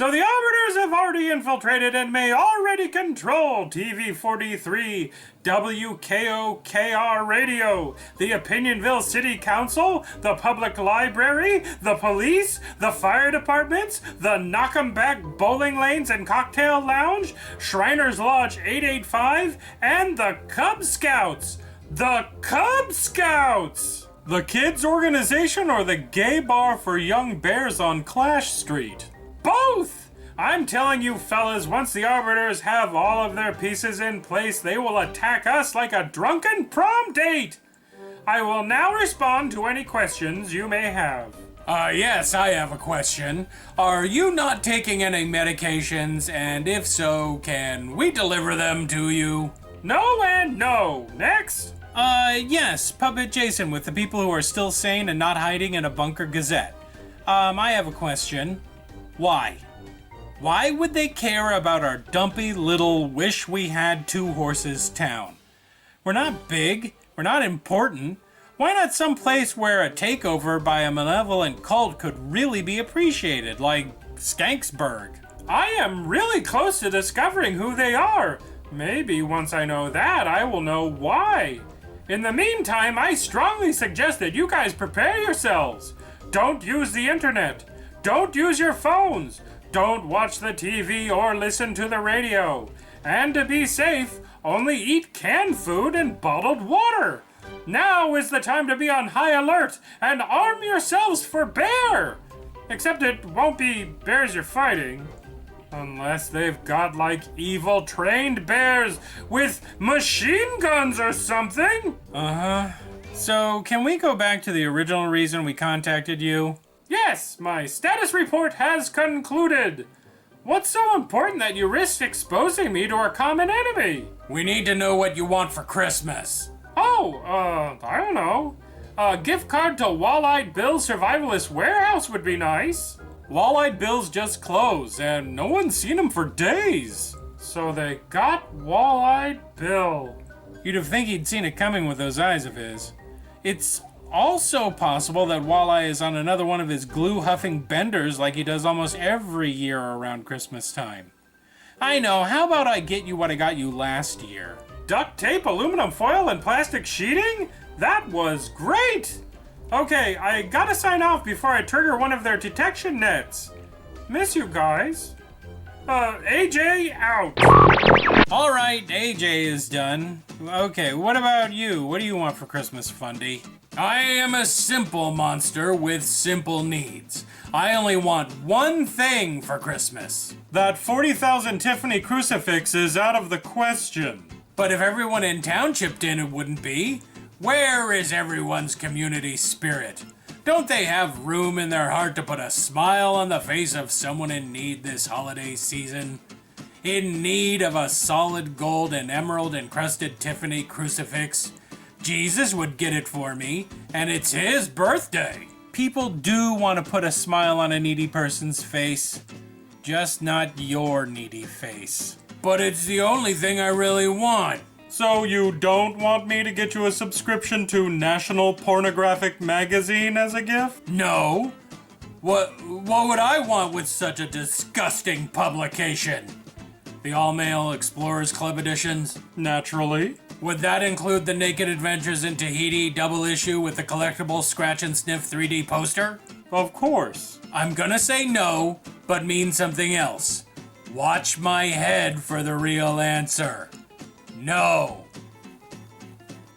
So the arbiters have already infiltrated and may already control TV 43, WKOKR Radio, the Opinion-Ville City Council, the Public Library, the police, the fire departments, the Knock'em-Back Bowling Lanes and Cocktail Lounge, Shriners Lodge 885, and the Cub Scouts. The Cub Scouts! The kids' organization or the gay bar for young bears on Clash Street? Both! I'm telling you fellas, once the arbiters have all of their pieces in place, they will attack us like a drunken prom date! I will now respond to any questions you may have. Yes, I have a question. Are you not taking any medications, and if so, can we deliver them to you? No and no. Next! Yes, Puppet Jason with the people who are still sane and not hiding in a bunker gazette. I have a question. Why? Why would they care about our dumpy little wish-we-had-two-horses town? We're not big. We're not important. Why not some place where a takeover by a malevolent cult could really be appreciated, like Skanksburg? I am really close to discovering who they are. Maybe once I know that, I will know why. In the meantime, I strongly suggest that you guys prepare yourselves. Don't use the internet. Don't use your phones. Don't watch the TV or listen to the radio. And to be safe, only eat canned food and bottled water. Now is the time to be on high alert and arm yourselves for bear. Except it won't be bears you're fighting. Unless they've got like evil trained bears with machine guns or something. So, can we go back to the original reason we contacted you? Yes, my status report has concluded. What's so important that you risk exposing me to our common enemy? We need to know what you want for Christmas. I don't know. A gift card to Wall-Eyed Bill's Survivalist Warehouse would be nice. Wall-Eyed Bill's just closed, and no one's seen him for days. So they got Wall-Eyed Bill. You'd have think he'd seen it coming with those eyes of his. It's also possible that Wall-Eye is on another one of his glue-huffing benders like he does almost every year around Christmas time. I know, how about I get you what I got you last year? Duct tape, aluminum foil, and plastic sheeting? That was great! Okay, I gotta sign off before I trigger one of their detection nets. Miss you guys. AJ out. Alright, AJ is done. Okay, what about you? What do you want for Christmas, Fundie? I am a simple monster with simple needs. I only want one thing for Christmas. That 40,000 Tiffany crucifix is out of the question. But if everyone in town chipped in, it wouldn't be. Where is everyone's community spirit? Don't they have room in their heart to put a smile on the face of someone in need this holiday season? In need of a solid gold and emerald encrusted Tiffany crucifix? Jesus would get it for me, and it's his birthday. People do want to put a smile on a needy person's face, just not your needy face. But it's the only thing I really want. So you don't want me to get you a subscription to National Pornographic Magazine as a gift? No. What would I want with such a disgusting publication? The all-male Explorers Club editions? Naturally. Would that include the Naked Adventures in Tahiti double issue with the collectible Scratch and Sniff 3D poster? Of course. I'm gonna say no, but mean something else. Watch my head for the real answer. No.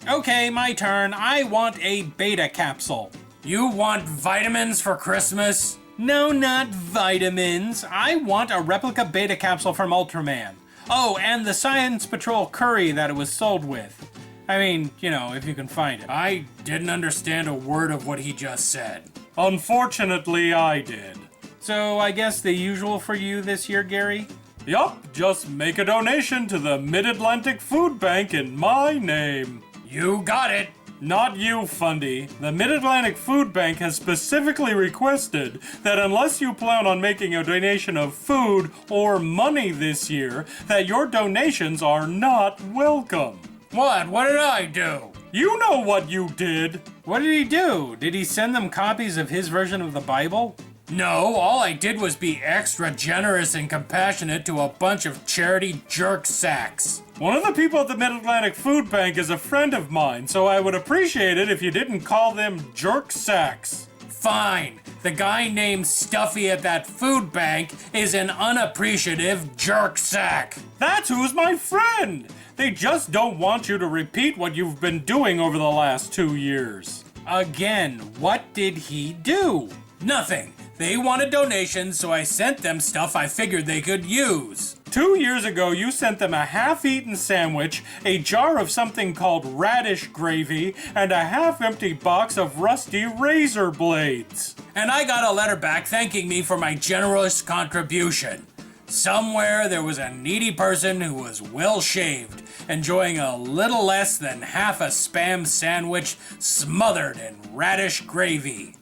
Okay, my turn. I want a beta capsule. You want vitamins for Christmas? No, not vitamins. I want a replica beta capsule from Ultraman. Oh, and the Science Patrol curry that it was sold with. I mean, you know, if you can find it. I didn't understand a word of what he just said. Unfortunately, I did. So I guess the usual for you this year, Gary? Yup, just make a donation to the Mid-Atlantic Food Bank in my name. You got it. Not you, Fundie. The Mid-Atlantic Food Bank has specifically requested that unless you plan on making a donation of food or money this year, that your donations are not welcome. What? What did I do? You know what you did. What did he do? Did he send them copies of his version of the Bible? No, all I did was be extra generous and compassionate to a bunch of charity jerk sacks. One of the people at the Mid-Atlantic Food Bank is a friend of mine, so I would appreciate it if you didn't call them jerk sacks. Fine. The guy named Stuffy at that food bank is an unappreciative jerk sack. That's who's my friend! They just don't want you to repeat what you've been doing over the last 2 years. Again, what did he do? Nothing. They wanted donations, so I sent them stuff I figured they could use. 2 years ago, you sent them a half-eaten sandwich, a jar of something called radish gravy, and a half-empty box of rusty razor blades. And I got a letter back thanking me for my generous contribution. Somewhere there was a needy person who was well-shaved, enjoying a little less than half a Spam sandwich smothered in radish gravy.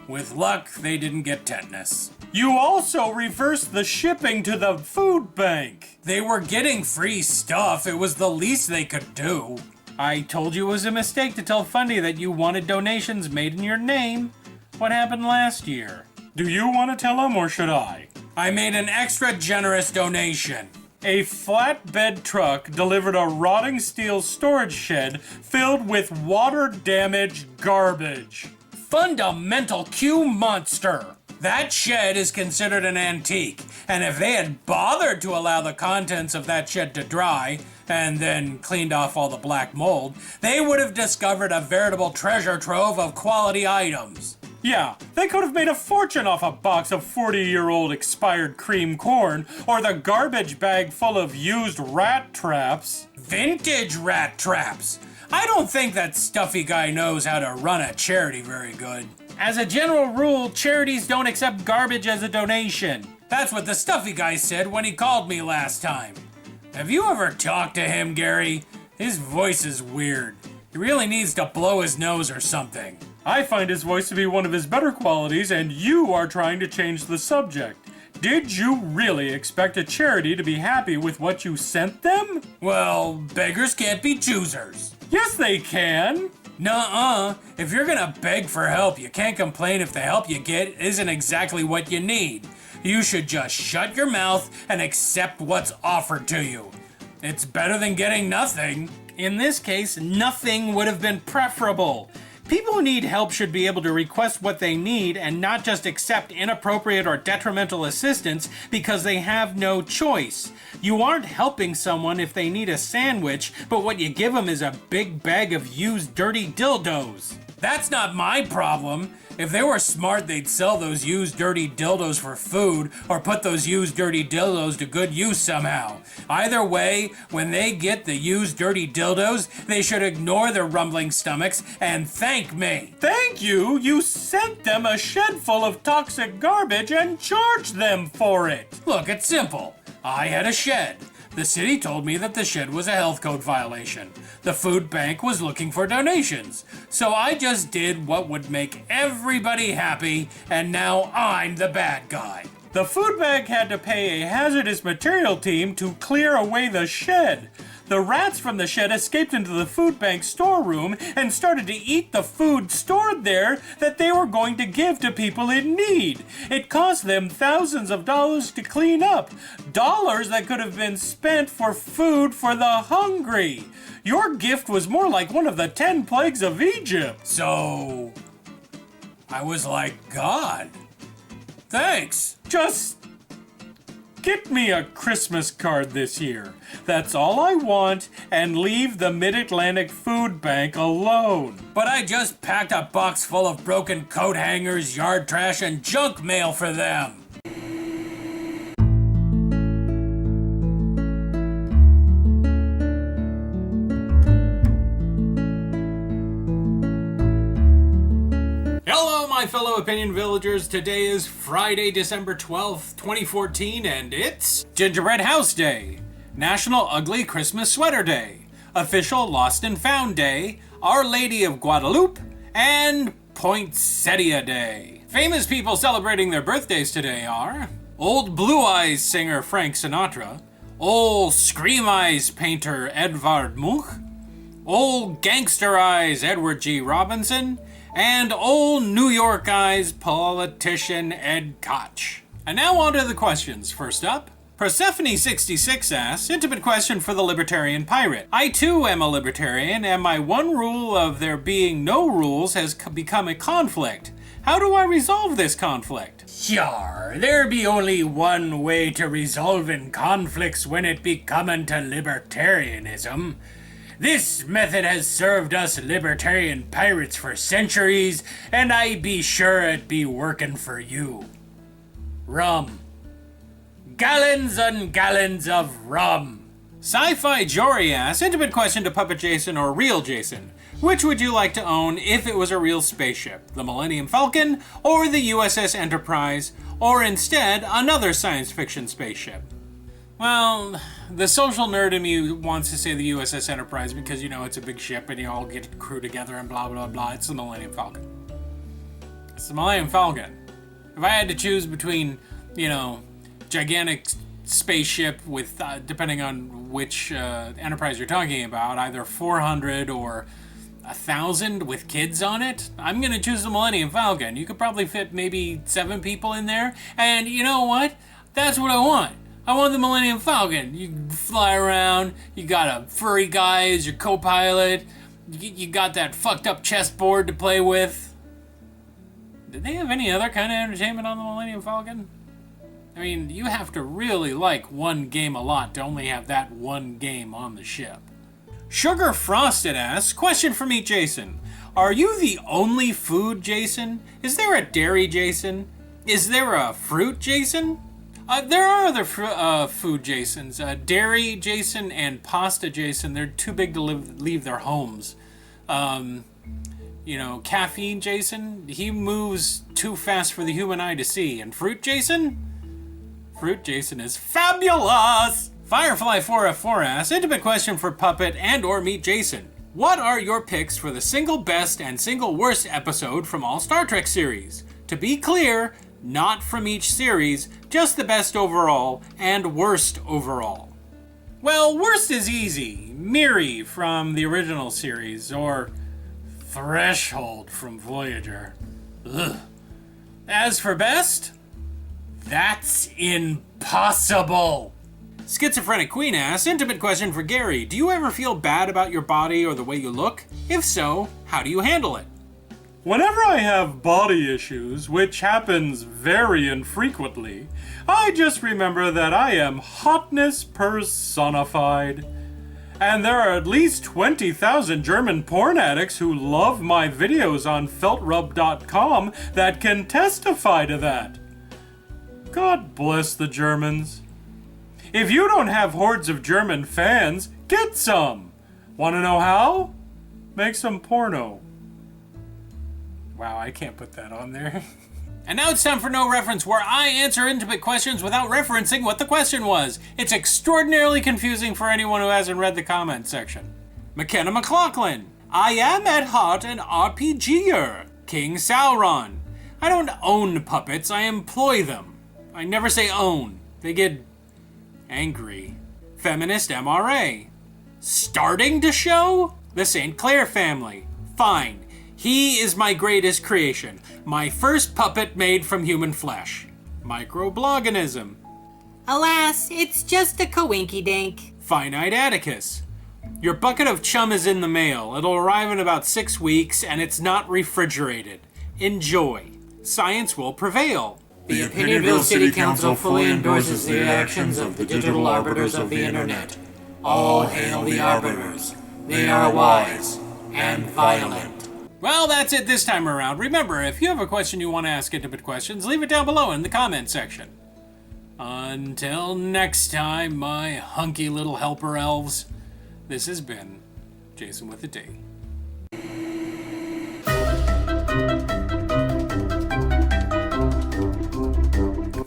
With luck, they didn't get tetanus. You also reversed the shipping to the food bank. They were getting free stuff. It was the least they could do. I told you it was a mistake to tell Fundie that you wanted donations made in your name. What happened last year? Do you want to tell him or should I? I made an extra generous donation. A flatbed truck delivered a rotting steel storage shed filled with water-damaged garbage. Fundamental Q monster. That shed is considered an antique, and if they had bothered to allow the contents of that shed to dry, and then cleaned off all the black mold, they would have discovered a veritable treasure trove of quality items. Yeah, they could have made a fortune off a box of 40-year-old expired cream corn, or the garbage bag full of used rat traps. Vintage rat traps. I don't think that stuffy guy knows how to run a charity very good. As a general rule, charities don't accept garbage as a donation. That's what the stuffy guy said when he called me last time. Have you ever talked to him, Gary? His voice is weird. He really needs to blow his nose or something. I find his voice to be one of his better qualities, and you are trying to change the subject. Did you really expect a charity to be happy with what you sent them? Well, beggars can't be choosers. Yes, they can. Nuh-uh. If you're gonna beg for help, you can't complain if the help you get isn't exactly what you need. You should just shut your mouth and accept what's offered to you. It's better than getting nothing. In this case, nothing would have been preferable. People who need help should be able to request what they need and not just accept inappropriate or detrimental assistance because they have no choice. You aren't helping someone if they need a sandwich, but what you give them is a big bag of used dirty dildos. That's not my problem. If they were smart, they'd sell those used dirty dildos for food or put those used dirty dildos to good use somehow. Either way, when they get the used dirty dildos, they should ignore their rumbling stomachs and thank me. Thank you? You sent them a shed full of toxic garbage and charged them for it. Look, it's simple. I had a shed. The city told me that the shed was a health code violation. The food bank was looking for donations. So I just did what would make everybody happy, and now I'm the bad guy. The food bank had to pay a hazardous material team to clear away the shed. The rats from the shed escaped into the food bank storeroom and started to eat the food stored there that they were going to give to people in need. It cost them thousands of dollars to clean up. Dollars that could have been spent for food for the hungry. Your gift was more like one of the 10 plagues of Egypt. So, I was like God. Thanks. Just get me a Christmas card this year. That's all I want, and leave the Mid-Atlantic Food Bank alone. But I just packed a box full of broken coat hangers, yard trash, and junk mail for them. Hello, my fellow Opinion Villagers. Today is Friday, December 12th, 2014, and it's Gingerbread House Day, National Ugly Christmas Sweater Day, Official Lost and Found Day, Our Lady of Guadalupe, and Poinsettia Day. Famous people celebrating their birthdays today are Old Blue Eyes singer Frank Sinatra, Old Scream Eyes painter Edvard Munch, Old Gangster Eyes Edward G. Robinson, and old New York guy's politician Ed Koch. And now on to the questions. First up, Persephone66 asks, intimate question for the libertarian pirate. I too am a libertarian, and my one rule of there being no rules has become a conflict. How do I resolve this conflict? Sure, there be only one way to resolving conflicts when it be comin' to libertarianism. This method has served us libertarian pirates for centuries, and I be sure it be working for you. Rum. Gallons and gallons of rum. Sci-Fi Jory asks, intimate question to Puppet Jason or Real Jason. Which would you like to own if it was a real spaceship? The Millennium Falcon or the USS Enterprise? Or instead, another science fiction spaceship? Well, the social nerd in me wants to say the USS Enterprise because, you know, it's a big ship and you all get a crew together and blah, blah, blah. It's the Millennium Falcon. It's the Millennium Falcon. If I had to choose between, you know, gigantic spaceship with, depending on which Enterprise you're talking about, either 400 or 1,000 with kids on it, I'm gonna choose the Millennium Falcon. You could probably fit maybe 7 people in there, and you know what? That's what I want. I want the Millennium Falcon. You can fly around, you got a furry guy as your co-pilot, you got that fucked up chessboard to play with. Did they have any other kind of entertainment on the Millennium Falcon? I mean, you have to really like one game a lot to only have that one game on the ship. Sugar Frosted asks, question for me, Jason. Are you the only food Jason? Is there a dairy Jason? Is there a fruit Jason? There are other food Jasons. Dairy Jason and pasta Jason, they're too big to leave their homes. You know, caffeine Jason, he moves too fast for the human eye to see. And fruit Jason? Fruit Jason is fabulous! Firefly4F4 asks, intimate question for Puppet and or Meet Jason. What are your picks for the single best and single worst episode from all Star Trek series? To be clear, not from each series, just the best overall and worst overall. Well, worst is easy. Miri from the original series, or Threshold from Voyager. Ugh. As for best, that's impossible. Schizophrenic Queen asks, intimate question for Gary. Do you ever feel bad about your body or the way you look? If so, how do you handle it? Whenever I have body issues, which happens very infrequently, I just remember that I am hotness personified. And there are at least 20,000 German porn addicts who love my videos on feltrub.com that can testify to that. God bless the Germans. If you don't have hordes of German fans, get some. Want to know how? Make some porno. Wow, I can't put that on there. And now it's time for No Reference, where I answer intimate questions without referencing what the question was. It's extraordinarily confusing for anyone who hasn't read the comment section. McKenna McLaughlin. I am at heart an RPGer. King Sauron. I don't own puppets, I employ them. I never say own. They get angry. Feminist MRA. Starting to show? The St. Clair family. Fine. He is my greatest creation. My first puppet made from human flesh. Microbloganism. Alas, it's just a coinky-dink. Finite Atticus. Your bucket of chum is in the mail. It'll arrive in about 6 weeks, and it's not refrigerated. Enjoy. Science will prevail. The Opinion-Ville City Council fully endorses the actions of the digital arbiters of the internet. All hail the arbiters. They are wise and violent. Well, that's it this time around. Remember, if you have a question you want to ask Intimate Questions, leave it down below in the comment section. Until next time, my hunky little helper elves, this has been Jason with a D.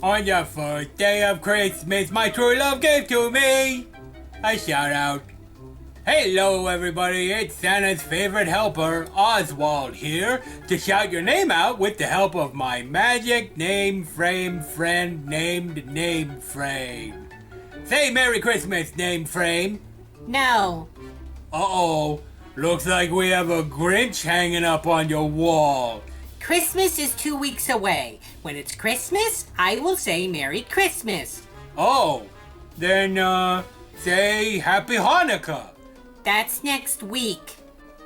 On the first day of Christmas, my true love gave to me a shout out. Hello everybody, it's Santa's favorite helper, Oswald here, to shout your name out with the help of my magic name frame friend named Name Frame. Say Merry Christmas, Name Frame. No. Uh-oh, Looks like we have a Grinch hanging up on your wall. Christmas is 2 weeks away. When it's Christmas, I will say Merry Christmas. Oh, then, say Happy Hanukkah. That's next week.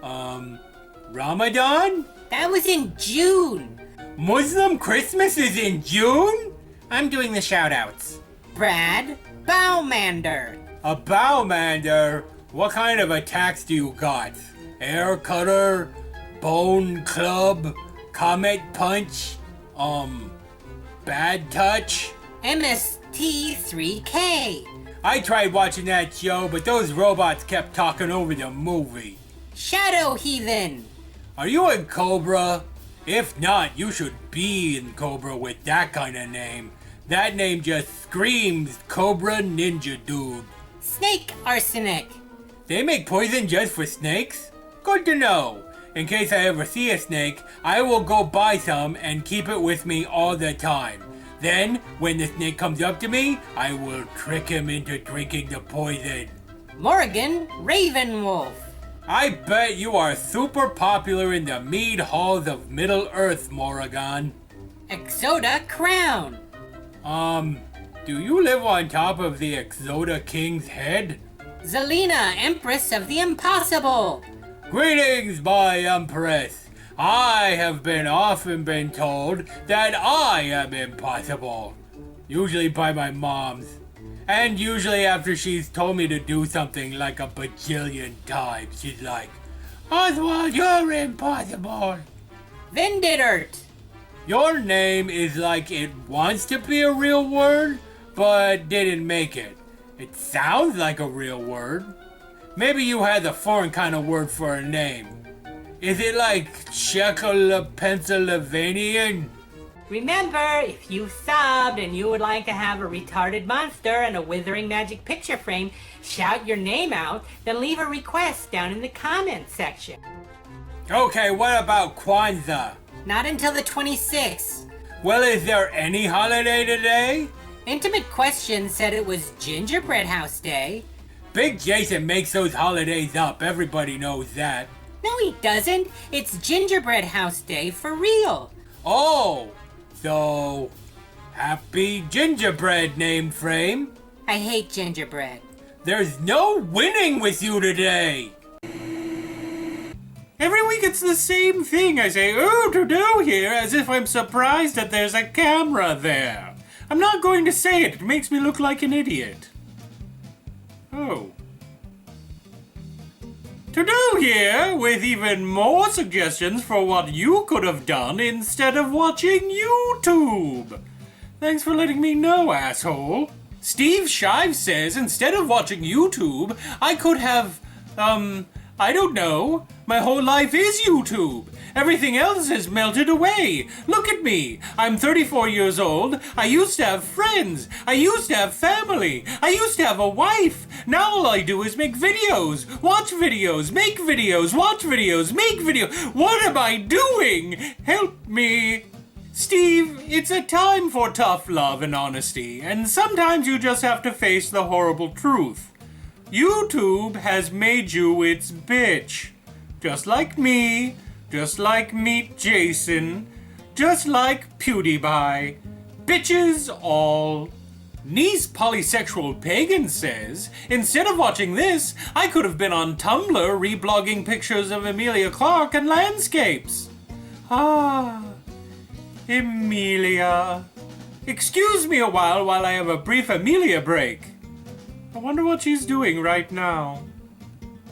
Ramadan? That was in June. Muslim Christmas is in June? I'm doing the shout-outs. Brad Baumander. A Bowmander? What kind of attacks do you got? Air cutter? Bone club? Comet punch? Bad touch? MST3K. I tried watching that show, but those robots kept talking over the movie. Shadow Heathen. Are you in Cobra? If not, you should be in Cobra with that kind of name. That name just screams Cobra Ninja Dude. Snake Arsenic. They make poison just for snakes? Good to know. In case I ever see a snake, I will go buy some and keep it with me all the time. Then, when the snake comes up to me, I will trick him into drinking the poison. Morgan Ravenwolf. I bet you are super popular in the mead halls of Middle Earth, Morrigan. Exoda Crown. Do you live on top of the Exoda King's head? Zelina, Empress of the Impossible. Greetings, my Empress. I have often been told that I am impossible. Usually by my mom's. And usually after she's told me to do something like a bajillion times, she's like, Oswald, you're impossible. Vendidert. Your name is like it wants to be a real word, but didn't make it. It sounds like a real word. Maybe you had the foreign kind of word for a name. Is it like Czechoslovenian? Remember, if you subbed and you would like to have a retarded monster and a withering magic picture frame, shout your name out, then leave a request down in the comments section. Okay, what about Kwanzaa? Not until the 26th. Well, is there any holiday today? Intimate Question said it was Gingerbread House Day. Big Jason makes those holidays up, everybody knows that. No, he doesn't. It's Gingerbread House Day for real. Oh, so happy gingerbread name frame. I hate gingerbread. There's no winning with you today. Every week it's the same thing. I say, "Ooh, to do here," as if I'm surprised that there's a camera there. I'm not going to say it. It makes me look like an idiot. Oh. To do here, with even more suggestions for what you could have done instead of watching YouTube. Thanks for letting me know, asshole. Steve Shive says instead of watching YouTube, I could have, I don't know. My whole life is YouTube. Everything else has melted away. Look at me. I'm 34 years old. I used to have friends. I used to have family. I used to have a wife. Now all I do is make videos, watch videos, make videos, watch videos, make videos. What am I doing? Help me. Steve, it's a time for tough love and honesty, and sometimes you just have to face the horrible truth. YouTube has made you its bitch. Just like me, just like Meet Jason, just like PewDiePie. Bitches all. Niece Polysexual Pagan says, instead of watching this, I could have been on Tumblr reblogging pictures of Emilia Clarke and landscapes. Ah, Emilia. Excuse me a while I have a brief Emilia break. I wonder what she's doing right now.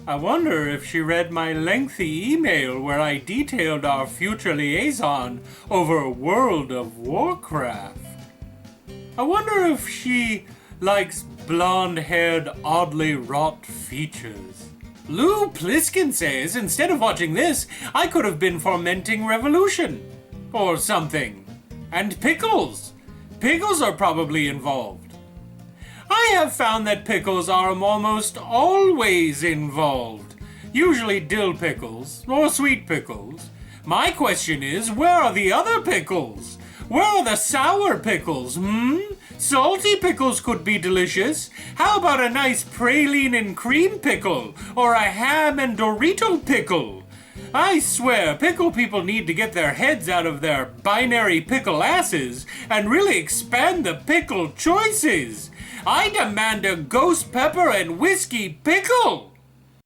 I wonder if she read my lengthy email where I detailed our future liaison over World of Warcraft. I wonder if she likes blonde-haired, oddly wrought features. Lou Pliskin says, instead of watching this, I could have been fomenting revolution. Or something. And pickles. Pickles are probably involved. I have found that pickles are almost always involved. Usually dill pickles, or sweet pickles. My question is, where are the other pickles? Where are the sour pickles, Salty pickles could be delicious. How about a nice praline and cream pickle? Or a ham and Dorito pickle? I swear, pickle people need to get their heads out of their binary pickle asses and really expand the pickle choices. I demand a ghost pepper and whiskey pickle!